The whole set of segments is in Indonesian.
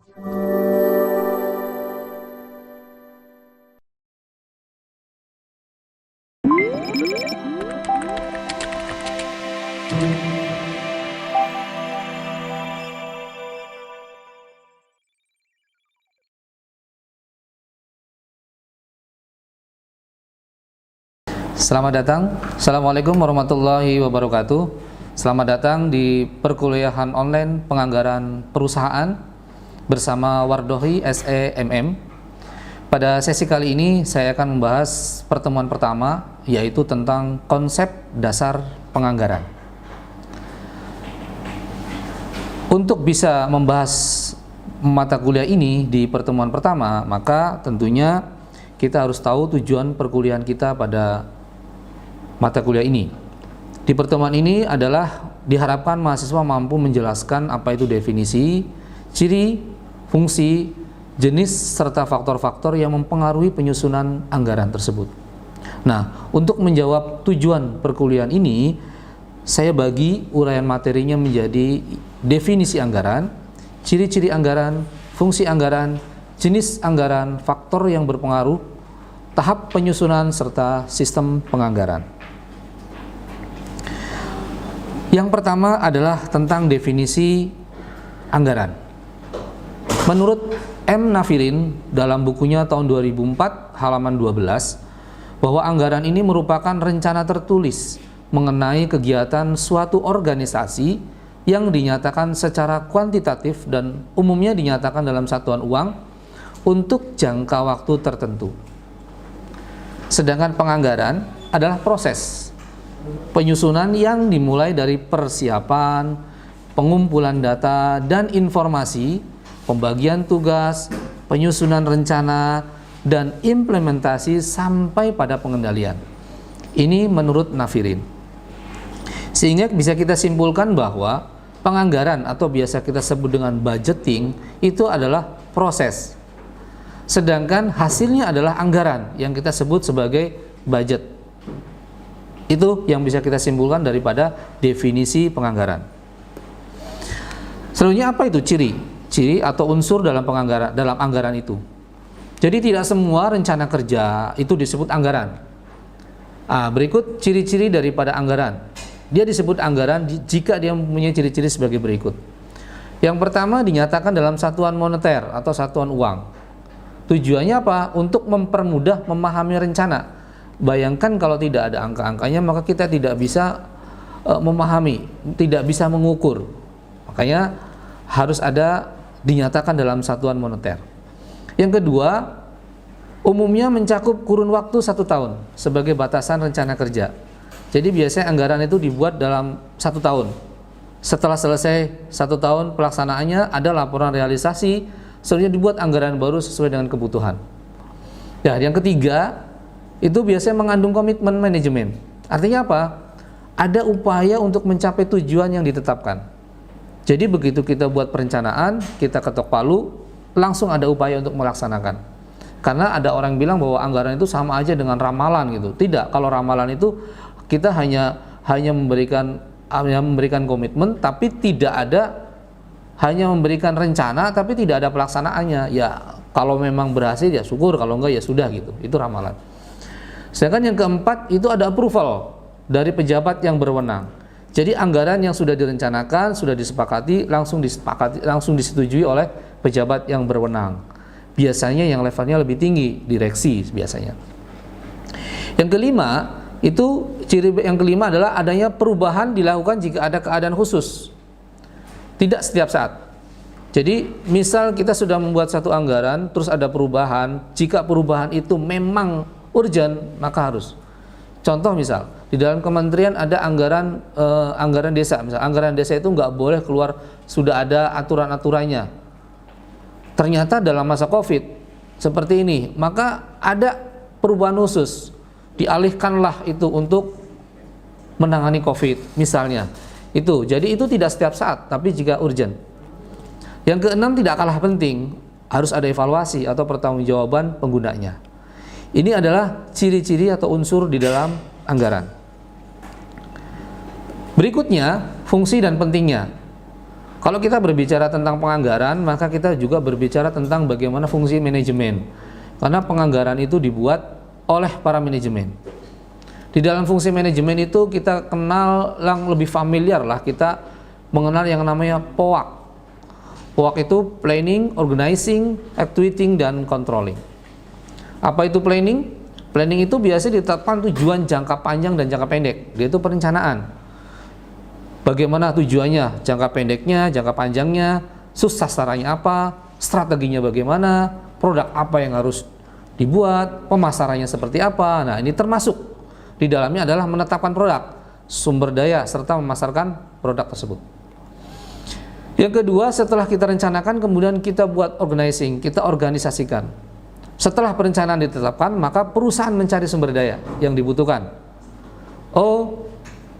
Selamat datang. Assalamualaikum warahmatullahi wabarakatuh. Selamat datang di perkuliahan online penganggaran perusahaan bersama Wardohi SEMM. Pada sesi kali ini saya akan membahas pertemuan pertama, yaitu tentang konsep dasar penganggaran. Untuk bisa membahas mata kuliah ini di pertemuan pertama, maka tentunya kita harus tahu tujuan perkuliahan kita pada mata kuliah ini. Di pertemuan ini adalah diharapkan mahasiswa mampu menjelaskan apa itu definisi, ciri, fungsi, jenis, serta faktor-faktor yang mempengaruhi penyusunan anggaran tersebut. Nah, untuk menjawab tujuan perkuliahan ini, saya bagi uraian materinya menjadi definisi anggaran, ciri-ciri anggaran, fungsi anggaran, jenis anggaran, faktor yang berpengaruh, tahap penyusunan, serta sistem penganggaran. Yang pertama adalah tentang definisi anggaran. Menurut M. Nafirin dalam bukunya tahun 2004 halaman 12, bahwa anggaran ini merupakan rencana tertulis mengenai kegiatan suatu organisasi yang dinyatakan secara kuantitatif dan umumnya dinyatakan dalam satuan uang untuk jangka waktu tertentu. Sedangkan penganggaran adalah proses penyusunan yang dimulai dari persiapan, pengumpulan data dan informasi, pembagian tugas, penyusunan rencana, dan implementasi sampai pada pengendalian. Ini menurut Nafirin. Sehingga bisa kita simpulkan bahwa penganggaran atau biasa kita sebut dengan budgeting itu adalah proses. Sedangkan hasilnya adalah anggaran yang kita sebut sebagai budget. Itu yang bisa kita simpulkan daripada definisi penganggaran. Selanjutnya apa itu ciri? Ciri atau unsur dalam penganggaran, dalam anggaran itu. Jadi tidak semua rencana kerja itu disebut anggaran. Berikut ciri-ciri daripada anggaran. Dia disebut anggaran jika dia mempunyai ciri-ciri sebagai berikut. Yang pertama, dinyatakan dalam satuan moneter atau satuan uang. Tujuannya apa? Untuk mempermudah memahami rencana. Bayangkan kalau tidak ada angka-angkanya, maka kita tidak bisa memahami, tidak bisa mengukur. Makanya harus ada dinyatakan dalam satuan moneter. Yang kedua, umumnya mencakup kurun waktu 1 tahun sebagai batasan rencana kerja. Jadi biasanya anggaran itu dibuat dalam 1 tahun. Setelah selesai 1 tahun pelaksanaannya, ada laporan realisasi, selanjutnya dibuat anggaran baru sesuai dengan kebutuhan. Ya, yang ketiga, itu biasanya mengandung komitmen manajemen. Artinya apa? Ada upaya untuk mencapai tujuan yang ditetapkan. Jadi begitu kita buat perencanaan, kita ketok palu, langsung ada upaya untuk melaksanakan. Karena ada orang bilang bahwa anggaran itu sama aja dengan ramalan gitu. Tidak, kalau ramalan itu kita hanya memberikan komitmen, tapi tidak ada, hanya memberikan rencana tapi tidak ada pelaksanaannya. Ya kalau memang berhasil ya syukur, kalau enggak ya sudah gitu. Itu ramalan. Sedangkan yang keempat itu ada approval dari pejabat yang berwenang. Jadi anggaran yang sudah direncanakan, sudah disepakati, langsung disetujui oleh pejabat yang berwenang. Biasanya yang levelnya lebih tinggi, direksi biasanya. Yang kelima, ciri yang kelima adalah adanya perubahan dilakukan jika ada keadaan khusus. Tidak setiap saat. Jadi misal kita sudah membuat satu anggaran, terus ada perubahan, jika perubahan itu memang urgent, maka harus. Contoh misal, di dalam kementerian ada anggaran desa. Misal anggaran desa itu nggak boleh keluar, sudah ada aturan-aturannya. Ternyata dalam masa COVID seperti ini, maka ada perubahan khusus. Dialihkanlah itu untuk menangani COVID misalnya. Jadi itu tidak setiap saat, tapi jika urgent. Yang keenam, tidak kalah penting, harus ada evaluasi atau pertanggungjawaban penggunanya. Ini adalah ciri-ciri atau unsur di dalam anggaran. Berikutnya, fungsi dan pentingnya. Kalau kita berbicara tentang penganggaran, maka kita juga berbicara tentang bagaimana fungsi manajemen. Karena penganggaran itu dibuat oleh para manajemen. Di dalam fungsi manajemen itu kita kenal yang lebih familiar lah, kita mengenal yang namanya POAK. POAK itu planning, organizing, actuating, dan controlling. Apa itu planning? Planning itu biasanya ditetapkan tujuan jangka panjang dan jangka pendek. Dia itu perencanaan. Bagaimana tujuannya, jangka pendeknya, jangka panjangnya, sasarannya apa, strateginya bagaimana, produk apa yang harus dibuat, pemasarannya seperti apa. Nah, ini termasuk di dalamnya adalah menetapkan produk, sumber daya, serta memasarkan produk tersebut. Yang kedua, setelah kita rencanakan, kemudian kita buat organizing, kita organisasikan. Setelah perencanaan ditetapkan, maka perusahaan mencari sumber daya yang dibutuhkan. Oh,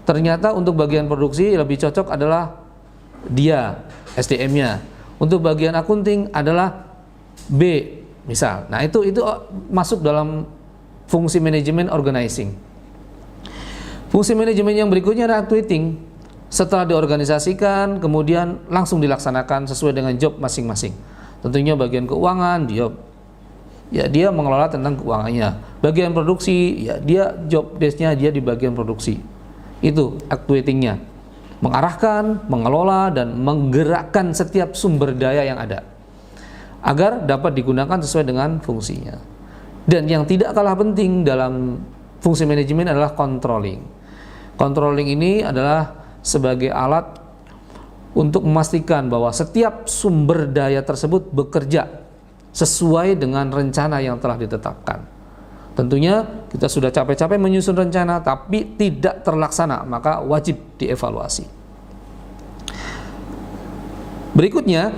ternyata untuk bagian produksi lebih cocok adalah dia, SDM-nya. Untuk bagian akunting adalah B, misal. Nah, itu masuk dalam fungsi manajemen organizing. Fungsi manajemen yang berikutnya adalah actuating. Setelah diorganisasikan, kemudian langsung dilaksanakan sesuai dengan job masing-masing. Tentunya bagian keuangan, dia mengelola tentang keuangannya. Bagian produksi, ya dia job desk-nya dia di bagian produksi. Itu actuating-nya, mengarahkan, mengelola, dan menggerakkan setiap sumber daya yang ada agar dapat digunakan sesuai dengan fungsinya. Dan yang tidak kalah penting dalam fungsi manajemen adalah controlling. Controlling ini adalah sebagai alat untuk memastikan bahwa setiap sumber daya tersebut bekerja sesuai dengan rencana yang telah ditetapkan. Tentunya kita sudah capek-capek menyusun rencana tapi tidak terlaksana, maka wajib dievaluasi. Berikutnya,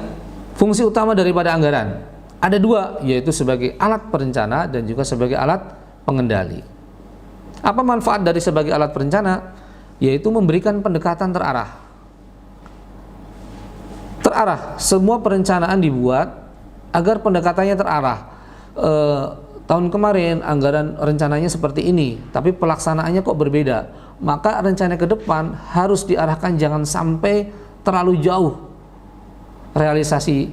fungsi utama daripada anggaran. Ada dua, yaitu sebagai alat perencana dan juga sebagai alat pengendali. Apa manfaat dari sebagai alat perencana? Yaitu memberikan pendekatan terarah. Terarah, semua perencanaan dibuat agar pendekatannya terarah. Tahun kemarin anggaran rencananya seperti ini, tapi pelaksanaannya kok berbeda. Maka rencana ke depan harus diarahkan jangan sampai terlalu jauh realisasi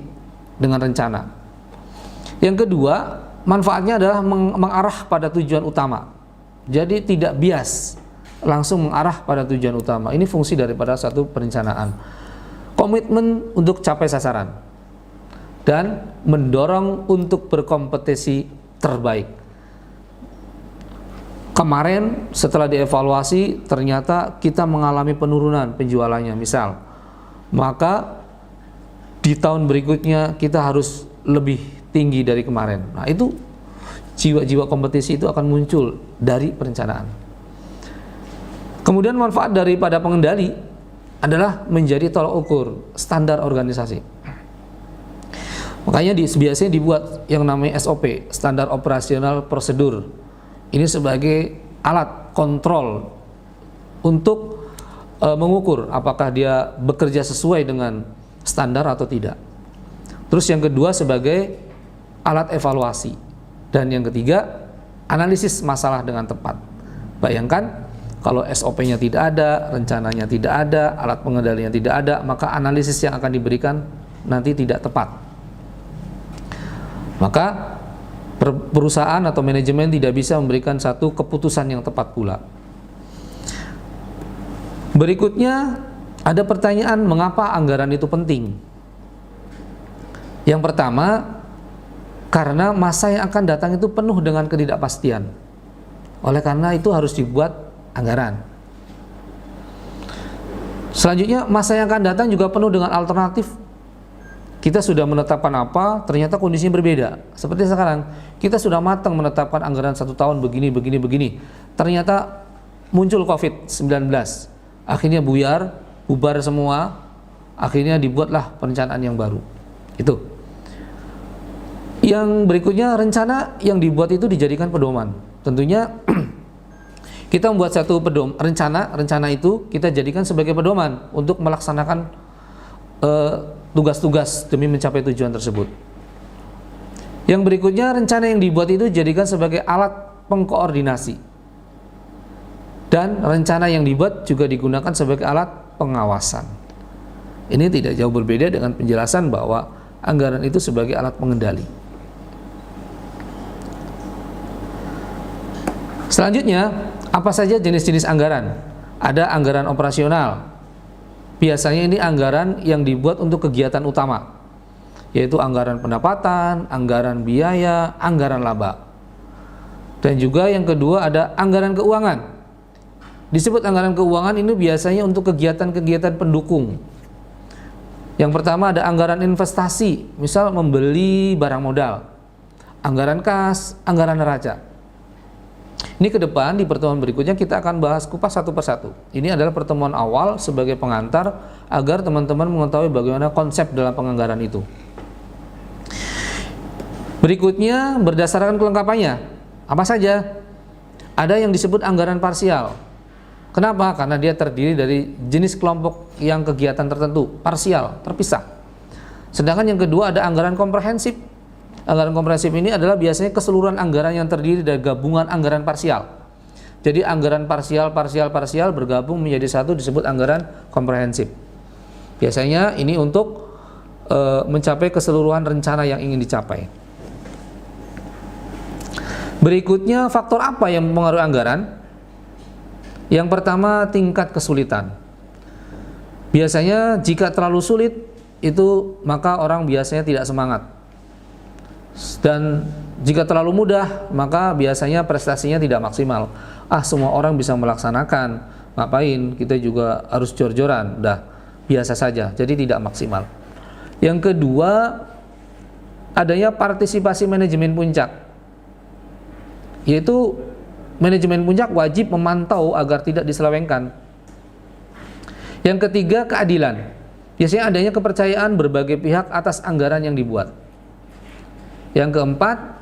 dengan rencana. Yang kedua, manfaatnya adalah mengarah pada tujuan utama. Jadi tidak bias, langsung mengarah pada tujuan utama. Ini fungsi daripada satu perencanaan. Komitmen untuk capai sasaran dan mendorong untuk berkompetisi terbaik. Kemarin setelah dievaluasi ternyata kita mengalami penurunan penjualannya misal, maka di tahun berikutnya kita harus lebih tinggi dari kemarin. Nah, itu jiwa-jiwa kompetisi itu akan muncul dari perencanaan. Kemudian manfaat daripada pengendali adalah menjadi tolak ukur standar organisasi. Makanya biasanya dibuat yang namanya SOP, standar operasional prosedur. Ini sebagai alat kontrol untuk mengukur apakah dia bekerja sesuai dengan standar atau tidak. Terus yang kedua sebagai alat evaluasi. Dan yang ketiga, analisis masalah dengan tepat. Bayangkan kalau SOP-nya tidak ada, rencananya tidak ada, alat pengendalinya tidak ada, maka analisis yang akan diberikan nanti tidak tepat. Maka perusahaan atau manajemen tidak bisa memberikan satu keputusan yang tepat pula. Berikutnya ada pertanyaan, mengapa anggaran itu penting? Yang pertama, karena masa yang akan datang itu penuh dengan ketidakpastian. Oleh karena itu harus dibuat anggaran. Selanjutnya, masa yang akan datang juga penuh dengan alternatif. Kita sudah menetapkan apa, ternyata kondisinya berbeda. Seperti sekarang, kita sudah matang menetapkan anggaran 1 tahun begini. Ternyata muncul COVID-19. Akhirnya bubar semua. Akhirnya dibuatlah perencanaan yang baru. Itu. Yang berikutnya, rencana yang dibuat itu dijadikan pedoman. Tentunya kita membuat satu rencana itu kita jadikan sebagai pedoman untuk melaksanakan tugas-tugas demi mencapai tujuan tersebut. Yang berikutnya, rencana yang dibuat itu dijadikan sebagai alat pengkoordinasi. Dan rencana yang dibuat juga digunakan sebagai alat pengawasan. Ini tidak jauh berbeda dengan penjelasan bahwa anggaran itu sebagai alat pengendali. Selanjutnya, apa saja jenis-jenis anggaran? Ada anggaran operasional. Biasanya ini anggaran yang dibuat untuk kegiatan utama, yaitu anggaran pendapatan, anggaran biaya, anggaran laba. Dan juga yang kedua ada anggaran keuangan. Disebut anggaran keuangan ini biasanya untuk kegiatan-kegiatan pendukung. Yang pertama ada anggaran investasi, misal membeli barang modal, anggaran kas, anggaran neraca. Ini ke depan di pertemuan berikutnya kita akan bahas kupas satu persatu. Ini adalah pertemuan awal sebagai pengantar agar teman-teman mengetahui bagaimana konsep dalam penganggaran itu. Berikutnya berdasarkan kelengkapannya. Apa saja? Ada yang disebut anggaran parsial. Kenapa? Karena dia terdiri dari jenis kelompok yang kegiatan tertentu, parsial, terpisah. Sedangkan yang kedua ada anggaran komprehensif. Anggaran komprehensif ini adalah biasanya keseluruhan anggaran yang terdiri dari gabungan anggaran parsial. Jadi anggaran parsial bergabung menjadi satu disebut anggaran komprehensif. Biasanya ini untuk mencapai keseluruhan rencana yang ingin dicapai. Berikutnya, faktor apa yang mempengaruhi anggaran? Yang pertama, tingkat kesulitan. Biasanya jika terlalu sulit itu maka orang biasanya tidak semangat. Dan jika terlalu mudah maka biasanya prestasinya tidak maksimal. Semua orang bisa melaksanakan, ngapain kita juga harus jor-joran, udah biasa saja, jadi tidak maksimal. Yang kedua, adanya partisipasi manajemen puncak, yaitu manajemen puncak wajib memantau agar tidak diselewengkan. Yang ketiga, keadilan. Biasanya adanya kepercayaan berbagai pihak atas anggaran yang dibuat. Yang keempat,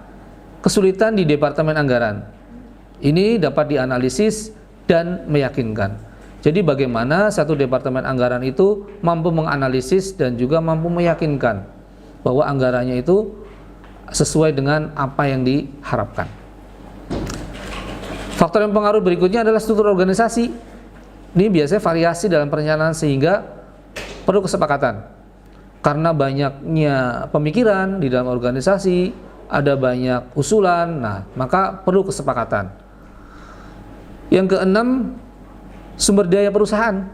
kesulitan di departemen anggaran. Ini dapat dianalisis dan meyakinkan. Jadi bagaimana satu departemen anggaran itu mampu menganalisis dan juga mampu meyakinkan bahwa anggarannya itu sesuai dengan apa yang diharapkan. Faktor yang pengaruh berikutnya adalah struktur organisasi. Ini biasanya variasi dalam perencanaan sehingga perlu kesepakatan. Karena banyaknya pemikiran di dalam organisasi, ada banyak usulan, maka perlu kesepakatan. Yang keenam, sumber daya perusahaan.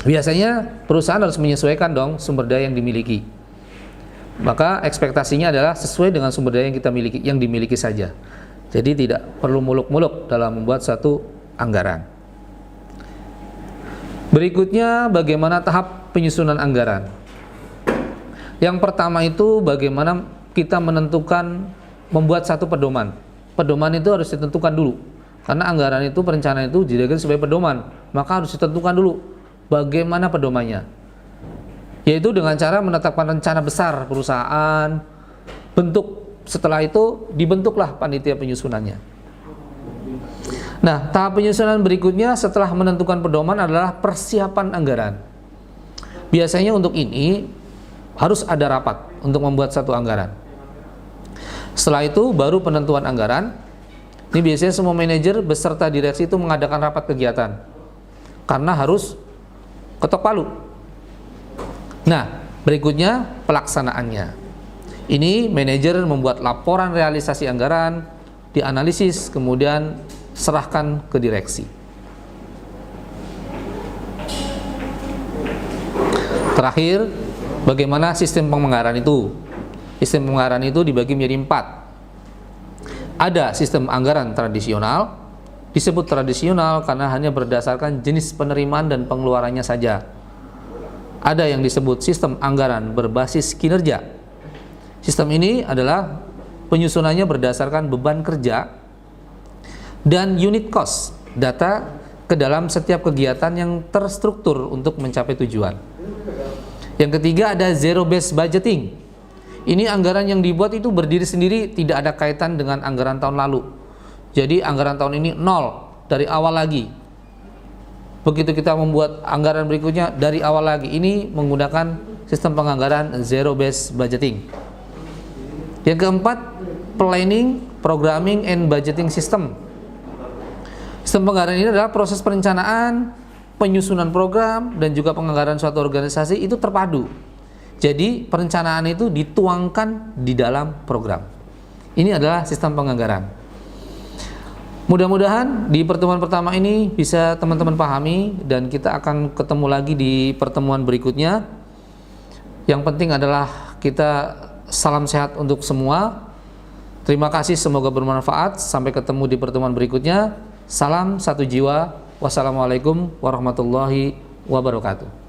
Biasanya perusahaan harus menyesuaikan dong sumber daya yang dimiliki. Maka ekspektasinya adalah sesuai dengan sumber daya yang kita miliki, yang dimiliki saja. Jadi tidak perlu muluk-muluk dalam membuat satu anggaran. Berikutnya, bagaimana tahap penyusunan anggaran. Yang pertama itu bagaimana kita menentukan, membuat satu pedoman. Pedoman itu harus ditentukan dulu. Karena anggaran itu, perencanaan itu dijadikan sebagai pedoman. Maka harus ditentukan dulu bagaimana pedomannya. Yaitu dengan cara menetapkan rencana besar perusahaan, bentuk. Setelah itu dibentuklah panitia penyusunannya. Nah, tahap penyusunan berikutnya setelah menentukan pedoman adalah persiapan anggaran. Biasanya untuk ini harus ada rapat untuk membuat satu anggaran. Setelah itu baru penentuan anggaran. Ini biasanya semua manajer beserta direksi itu mengadakan rapat kegiatan. Karena harus ketok palu. Nah, berikutnya pelaksanaannya. Ini manajer membuat laporan realisasi anggaran, dianalisis, kemudian serahkan ke direksi. Terakhir, bagaimana sistem penganggaran itu? Sistem penganggaran itu dibagi menjadi 4. Ada sistem anggaran tradisional. Disebut tradisional karena hanya berdasarkan jenis penerimaan dan pengeluarannya saja. Ada yang disebut sistem anggaran berbasis kinerja. Sistem ini adalah penyusunannya berdasarkan beban kerja dan unit cost, data ke dalam setiap kegiatan yang terstruktur untuk mencapai tujuan. Yang ketiga ada zero based budgeting. Ini anggaran yang dibuat itu berdiri sendiri, tidak ada kaitan dengan anggaran tahun lalu. Jadi anggaran tahun ini nol, dari awal lagi. Begitu kita membuat anggaran berikutnya dari awal lagi. Ini menggunakan sistem penganggaran zero based budgeting. Yang keempat, planning, programming, and budgeting system. Sistem penganggaran ini adalah proses perencanaan, penyusunan program dan juga penganggaran suatu organisasi itu terpadu. Jadi perencanaan itu dituangkan di dalam program. Ini adalah sistem penganggaran. Mudah-mudahan di pertemuan pertama ini bisa teman-teman pahami, dan kita akan ketemu lagi di pertemuan berikutnya. Yang penting adalah kita salam sehat untuk semua. Terima kasih, semoga bermanfaat. Sampai ketemu di pertemuan berikutnya. Salam satu jiwa. Wassalamualaikum warahmatullahi wabarakatuh.